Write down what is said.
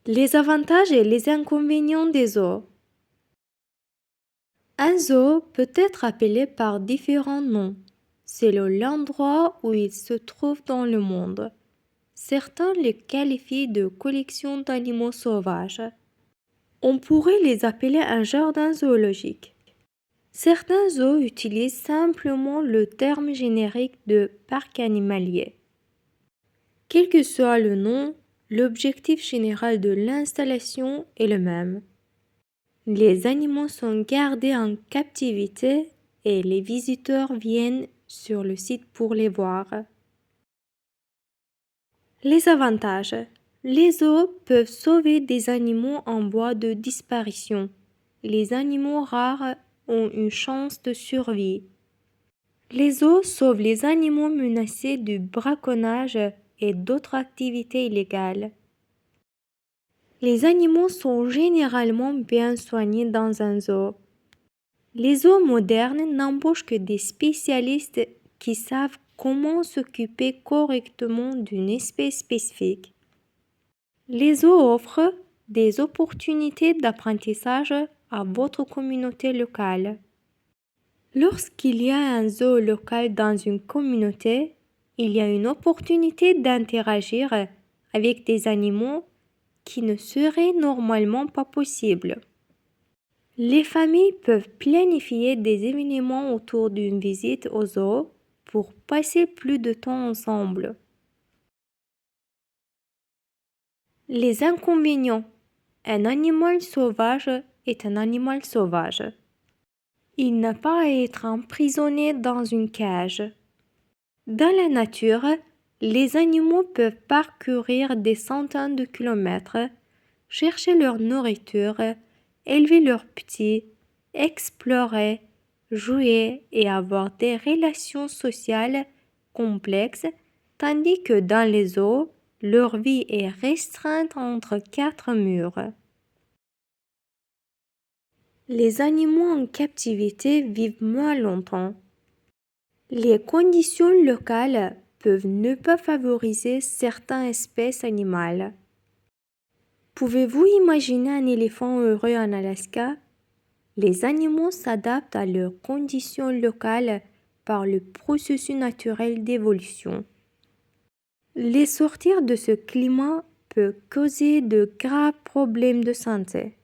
Les avantages et les inconvénients des zoos. Un zoo peut être appelé par différents noms, selon l'endroit où il se trouve dans le monde. Certains les qualifient de collection d'animaux sauvages. On pourrait les appeler un jardin zoologique. Certains zoos utilisent simplement le terme générique de parc animalier. Quel que soit le nom, l'objectif général de l'installation est le même. Les animaux sont gardés en captivité et les visiteurs viennent sur le site pour les voir. Les avantages. Les zoos peuvent sauver des animaux en voie de disparition. Les animaux rares ont une chance de survie. Les zoos sauvent les animaux menacés du braconnage et d'autres activités illégales. Les animaux sont généralement bien soignés dans un zoo. Les zoos modernes n'embauchent que des spécialistes qui savent comment s'occuper correctement d'une espèce spécifique. Les zoos offrent des opportunités d'apprentissage à votre communauté locale. Lorsqu'il y a un zoo local dans une communauté, il y a une opportunité d'interagir avec des animaux qui ne serait normalement pas possible. Les familles peuvent planifier des événements autour d'une visite au zoo pour passer plus de temps ensemble. Les inconvénients. Un animal sauvage est un animal sauvage. Il n'a pas à être emprisonné dans une cage. Dans la nature, les animaux peuvent parcourir des centaines de kilomètres, chercher leur nourriture, élever leurs petits, explorer, jouer et avoir des relations sociales complexes, tandis que dans les zoos, leur vie est restreinte entre 4 murs. Les animaux en captivité vivent moins longtemps. Les conditions locales peuvent ne pas favoriser certaines espèces animales. Pouvez-vous imaginer un éléphant heureux en Alaska? Les animaux s'adaptent à leurs conditions locales par le processus naturel d'évolution. Les sortir de ce climat peut causer de graves problèmes de santé.